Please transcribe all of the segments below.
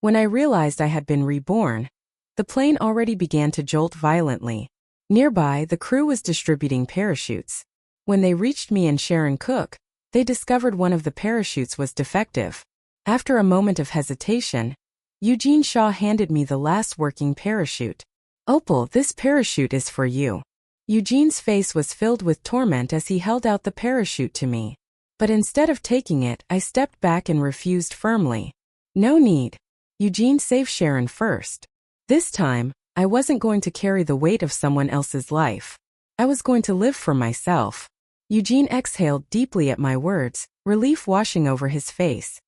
When I realized I had been reborn, the plane already began to jolt violently. Nearby, the crew was distributing parachutes. When they reached me and Sharon Cook, they discovered one of the parachutes was defective. After a moment of hesitation, Eugene Shaw handed me the last working parachute. "Opal, this parachute is for you." Eugene's face was filled with torment as he held out the parachute to me. But instead of taking it, I stepped back and refused firmly. "No need. Eugene, save Sharon first." This time, I wasn't going to carry the weight of someone else's life. I was going to live for myself. Eugene exhaled deeply at my words, relief washing over his face.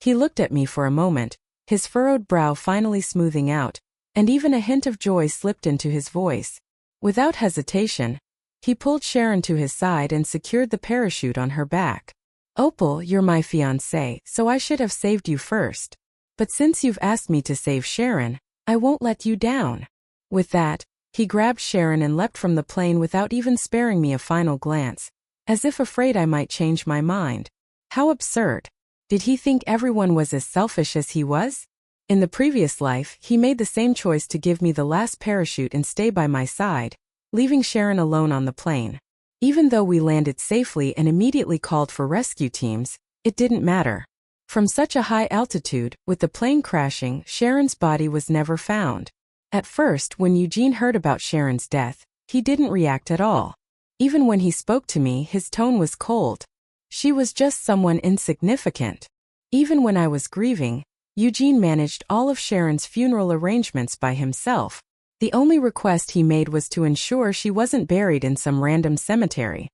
He looked at me for a moment, his furrowed brow finally smoothing out, and even a hint of joy slipped into his voice. Without hesitation, he pulled Sharon to his side and secured the parachute on her back. "Opal, you're my fiancé, so I should have saved you first. But since you've asked me to save Sharon, I won't let you down." With that, he grabbed Sharon and leapt from the plane without even sparing me a final glance, as if afraid I might change my mind. How absurd. Did he think everyone was as selfish as he was? In the previous life, he made the same choice to give me the last parachute and stay by my side, leaving Sharon alone on the plane. Even though we landed safely and immediately called for rescue teams, it didn't matter. From such a high altitude, with the plane crashing, Sharon's body was never found. At first, when Eugene heard about Sharon's death, he didn't react at all. Even when he spoke to me, his tone was cold. She was just someone insignificant. Even when I was grieving, Eugene managed all of Sharon's funeral arrangements by himself. The only request he made was to ensure she wasn't buried in some random cemetery.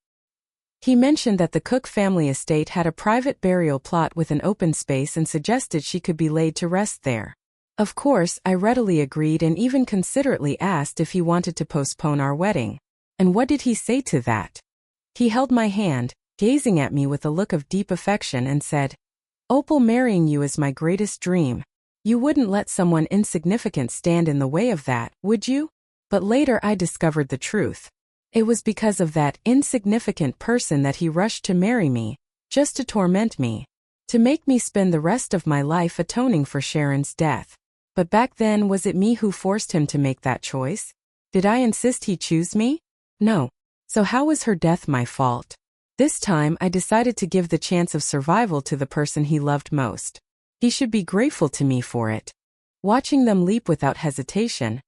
He mentioned that the Cook family estate had a private burial plot with an open space and suggested she could be laid to rest there. Of course, I readily agreed and even considerately asked if he wanted to postpone our wedding. And what did he say to that? He held my hand, gazing at me with a look of deep affection, and said, "Opal, marrying you is my greatest dream. You wouldn't let someone insignificant stand in the way of that, would you?" But later I discovered the truth. It was because of that insignificant person that he rushed to marry me, just to torment me, to make me spend the rest of my life atoning for Sharon's death. But back then, was it me who forced him to make that choice? Did I insist he choose me? No. So how was her death my fault? This time, I decided to give the chance of survival to the person he loved most. He should be grateful to me for it. Watching them leap without hesitation,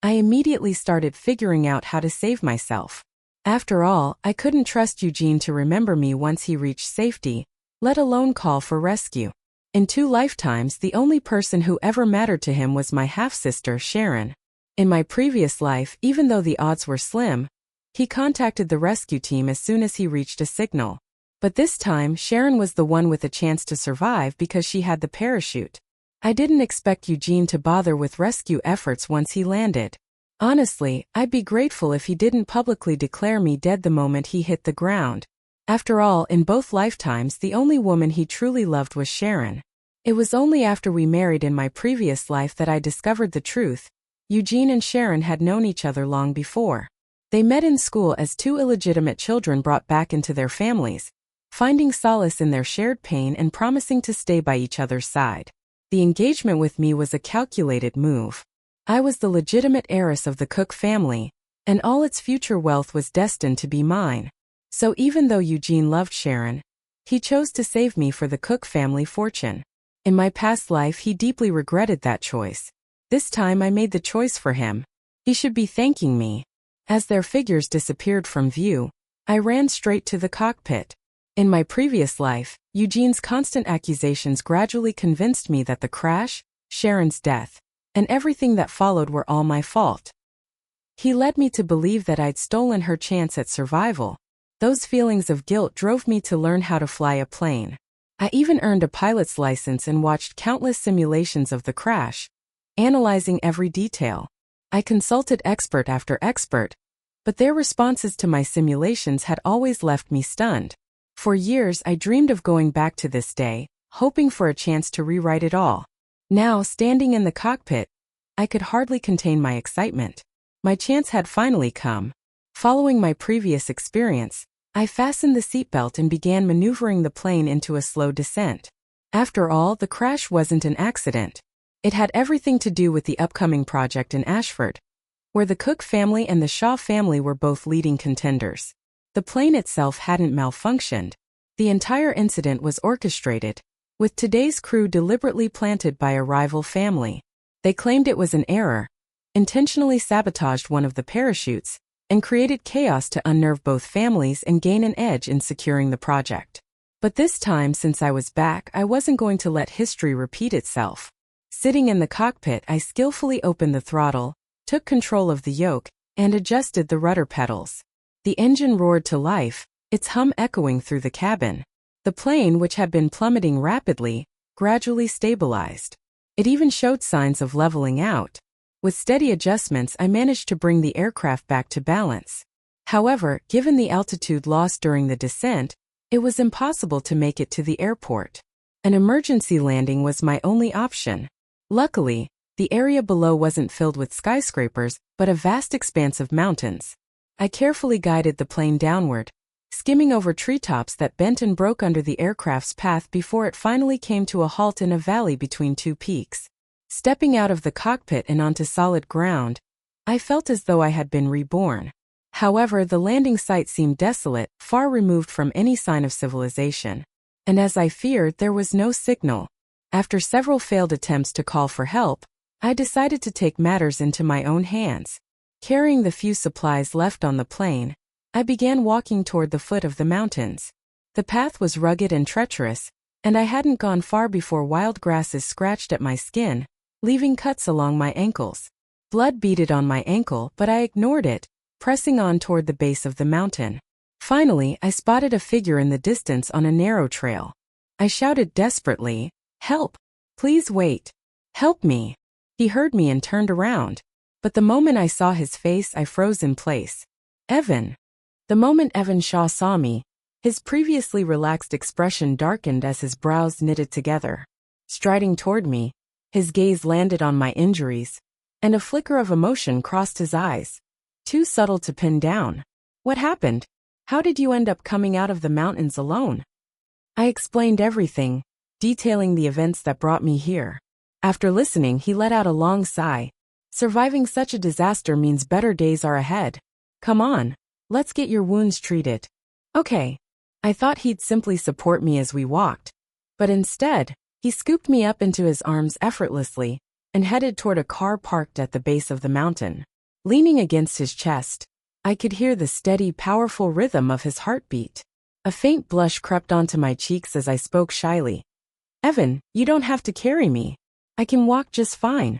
I immediately started figuring out how to save myself. After all, I couldn't trust Eugene to remember me once he reached safety, let alone call for rescue. In 2 lifetimes, the only person who ever mattered to him was my half-sister, Sharon. In my previous life, even though the odds were slim, he contacted the rescue team as soon as he reached a signal. But this time, Sharon was the one with a chance to survive because she had the parachute. I didn't expect Eugene to bother with rescue efforts once he landed. Honestly, I'd be grateful if he didn't publicly declare me dead the moment he hit the ground. After all, in both lifetimes, the only woman he truly loved was Sharon. It was only after we married in my previous life that I discovered the truth. Eugene and Sharon had known each other long before. They met in school as 2 illegitimate children brought back into their families, finding solace in their shared pain and promising to stay by each other's side. The engagement with me was a calculated move. I was the legitimate heiress of the Cook family, and all its future wealth was destined to be mine. So even though Eugene loved Sharon, he chose to save me for the Cook family fortune. In my past life, he deeply regretted that choice. This time I made the choice for him. He should be thanking me. As their figures disappeared from view, I ran straight to the cockpit. In my previous life, Eugene's constant accusations gradually convinced me that the crash, Sharon's death, and everything that followed were all my fault. He led me to believe that I'd stolen her chance at survival. Those feelings of guilt drove me to learn how to fly a plane. I even earned a pilot's license and watched countless simulations of the crash, analyzing every detail. I consulted expert after expert, but their responses to my simulations had always left me stunned. For years, I dreamed of going back to this day, hoping for a chance to rewrite it all. Now, standing in the cockpit, I could hardly contain my excitement. My chance had finally come. Following my previous experience, I fastened the seatbelt and began maneuvering the plane into a slow descent. After all, the crash wasn't an accident. It had everything to do with the upcoming project in Ashford, where the Cook family and the Shaw family were both leading contenders. The plane itself hadn't malfunctioned. The entire incident was orchestrated, with today's crew deliberately planted by a rival family. They claimed it was an error, intentionally sabotaged one of the parachutes, and created chaos to unnerve both families and gain an edge in securing the project. But this time, since I was back, I wasn't going to let history repeat itself. Sitting in the cockpit, I skillfully opened the throttle, took control of the yoke, and adjusted the rudder pedals. The engine roared to life, its hum echoing through the cabin. The plane, which had been plummeting rapidly, gradually stabilized. It even showed signs of leveling out. With steady adjustments, I managed to bring the aircraft back to balance. However, given the altitude lost during the descent, it was impossible to make it to the airport. An emergency landing was my only option. Luckily, the area below wasn't filled with skyscrapers, but a vast expanse of mountains. I carefully guided the plane downward, skimming over treetops that bent and broke under the aircraft's path before it finally came to a halt in a valley between two peaks. Stepping out of the cockpit and onto solid ground, I felt as though I had been reborn. However, the landing site seemed desolate, far removed from any sign of civilization. And as I feared, there was no signal. After several failed attempts to call for help, I decided to take matters into my own hands. Carrying the few supplies left on the plane, I began walking toward the foot of the mountains. The path was rugged and treacherous, and I hadn't gone far before wild grasses scratched at my skin, leaving cuts along my ankles. Blood beaded on my ankle, but I ignored it, pressing on toward the base of the mountain. Finally, I spotted a figure in the distance on a narrow trail. I shouted desperately, "Help! Please wait! Help me!" He heard me and turned around, but the moment I saw his face, I froze in place. Evan. The moment Evan Shaw saw me, his previously relaxed expression darkened as his brows knitted together. Striding toward me, his gaze landed on my injuries, and a flicker of emotion crossed his eyes. Too subtle to pin down. "What happened? How did you end up coming out of the mountains alone?" I explained everything, detailing the events that brought me here. After listening, he let out a long sigh. "Surviving such a disaster means better days are ahead. Come on, let's get your wounds treated." Okay. I thought he'd simply support me as we walked. But instead, he scooped me up into his arms effortlessly and headed toward a car parked at the base of the mountain. Leaning against his chest, I could hear the steady, powerful rhythm of his heartbeat. A faint blush crept onto my cheeks as I spoke shyly. "Evan, you don't have to carry me. I can walk just fine."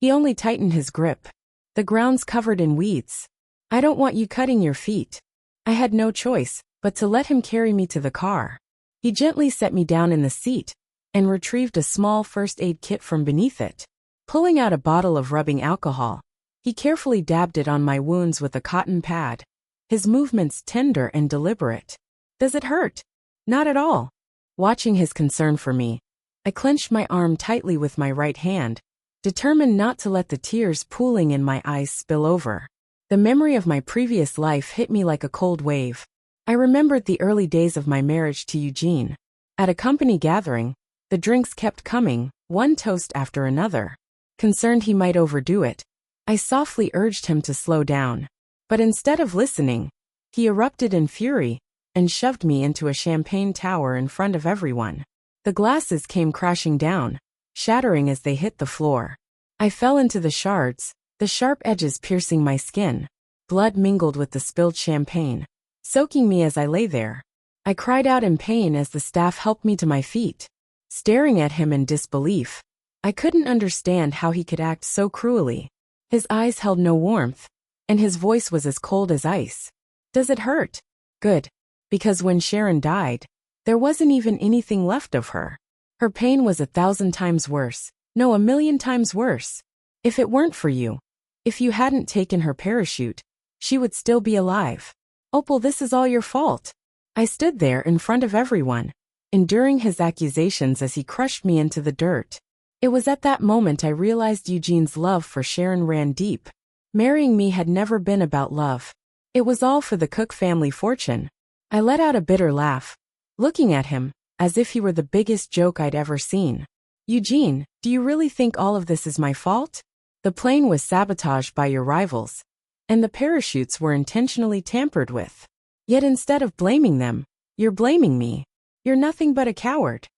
He only tightened his grip. "The ground's covered in weeds. I don't want you cutting your feet." I had no choice but to let him carry me to the car. He gently set me down in the seat and retrieved a small first aid kit from beneath it. Pulling out a bottle of rubbing alcohol, he carefully dabbed it on my wounds with a cotton pad, his movements tender and deliberate. "Does it hurt?" "Not at all." Watching his concern for me, I clenched my arm tightly with my right hand, determined not to let the tears pooling in my eyes spill over. The memory of my previous life hit me like a cold wave. I remembered the early days of my marriage to Eugene. At a company gathering, the drinks kept coming, one toast after another. Concerned he might overdo it, I softly urged him to slow down. But instead of listening, he erupted in fury and shoved me into a champagne tower in front of everyone. The glasses came crashing down, shattering as they hit the floor. I fell into the shards, the sharp edges piercing my skin. Blood mingled with the spilled champagne, soaking me as I lay there. I cried out in pain as the staff helped me to my feet. Staring at him in disbelief, I couldn't understand how he could act so cruelly. His eyes held no warmth, and his voice was as cold as ice. "Does it hurt?" "Good. Because when Sharon died, there wasn't even anything left of her. Her pain was 1,000 times worse. No, 1,000,000 times worse. If it weren't for you, if you hadn't taken her parachute, she would still be alive. Opal, this is all your fault." I stood there in front of everyone, enduring his accusations as he crushed me into the dirt. It was at that moment I realized Eugene's love for Sharon ran deep. Marrying me had never been about love. It was all for the Cook family fortune. I let out a bitter laugh, looking at him as if he were the biggest joke I'd ever seen. Eugene, do you really think all of this is my fault? The plane was sabotaged by your rivals, and the parachutes were intentionally tampered with. Yet instead of blaming them, you're blaming me. You're nothing but a coward.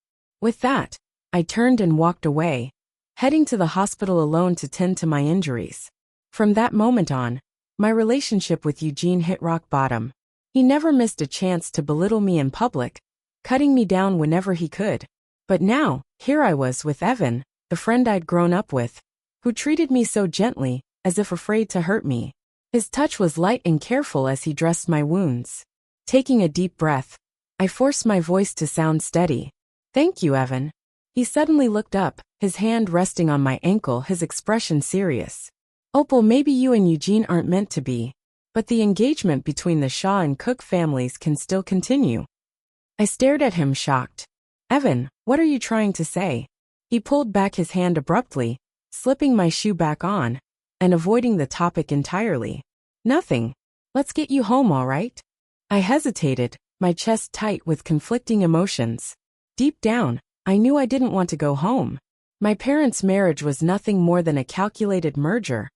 With that, I turned and walked away, heading to the hospital alone to tend to my injuries. From that moment on, my relationship with Eugene hit rock bottom. He never missed a chance to belittle me in public, cutting me down whenever he could. But now, here I was with Evan, the friend I'd grown up with, who treated me so gently, as if afraid to hurt me. His touch was light and careful as he dressed my wounds. Taking a deep breath, I forced my voice to sound steady. Thank you, Evan. He suddenly looked up, his hand resting on my ankle, his expression serious. Opal, maybe you and Eugene aren't meant to be, but the engagement between the Shaw and Cook families can still continue. I stared at him shocked. Evan, what are you trying to say? He pulled back his hand abruptly, slipping my shoe back on, and avoiding the topic entirely. Nothing. Let's get you home, all right? I hesitated, my chest tight with conflicting emotions. Deep down, I knew I didn't want to go home. My parents' marriage was nothing more than a calculated merger,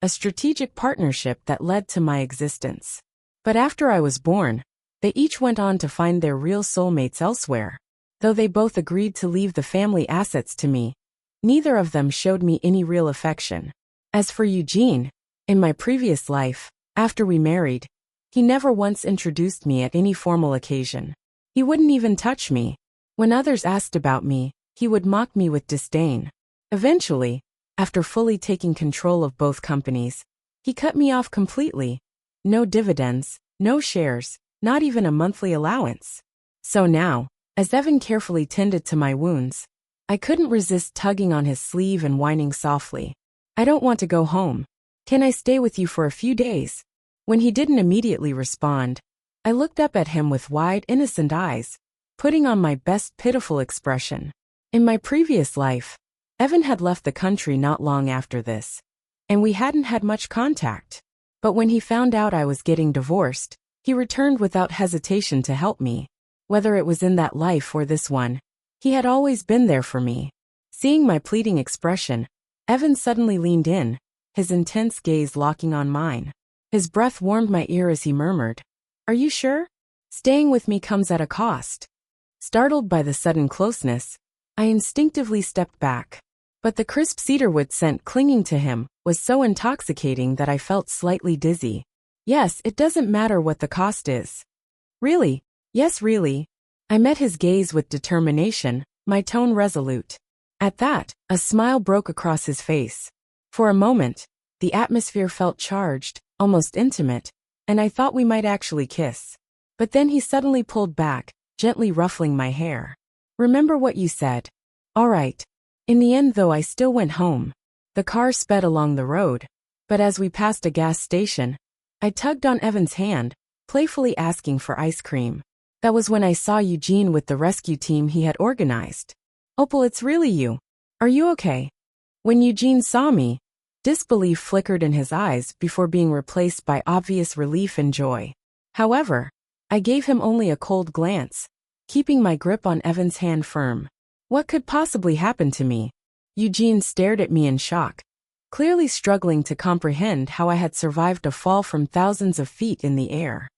a strategic partnership that led to my existence. But after I was born, they each went on to find their real soulmates elsewhere. Though they both agreed to leave the family assets to me, neither of them showed me any real affection. As for Eugene, in my previous life, after we married, he never once introduced me at any formal occasion. He wouldn't even touch me. When others asked about me, he would mock me with disdain. Eventually, after fully taking control of both companies, he cut me off completely. No dividends, no shares, not even a monthly allowance. So now, as Evan carefully tended to my wounds, I couldn't resist tugging on his sleeve and whining softly. I don't want to go home. Can I stay with you for a few days? When he didn't immediately respond, I looked up at him with wide, innocent eyes, putting on my best pitiful expression. In my previous life, Evan had left the country not long after this, and we hadn't had much contact. But when he found out I was getting divorced, he returned without hesitation to help me. Whether it was in that life or this one, he had always been there for me. Seeing my pleading expression, Evan suddenly leaned in, his intense gaze locking on mine. His breath warmed my ear as he murmured, "Are you sure? Staying with me comes at a cost." Startled by the sudden closeness, I instinctively stepped back. But the crisp cedarwood scent clinging to him was so intoxicating that I felt slightly dizzy. "Yes, it doesn't matter what the cost is." "Really?" "Yes, really." I met his gaze with determination, my tone resolute. At that, a smile broke across his face. For a moment, the atmosphere felt charged, almost intimate, and I thought we might actually kiss. But then he suddenly pulled back, gently ruffling my hair. "Remember what you said." "All right." In the end, though, I still went home. The car sped along the road, but as we passed a gas station, I tugged on Evan's hand, playfully asking for ice cream. That was when I saw Eugene with the rescue team he had organized. "Opal, it's really you. Are you okay?" When Eugene saw me, disbelief flickered in his eyes before being replaced by obvious relief and joy. However, I gave him only a cold glance, keeping my grip on Evan's hand firm. What could possibly happen to me? Eugene stared at me in shock, clearly struggling to comprehend how I had survived a fall from thousands of feet in the air.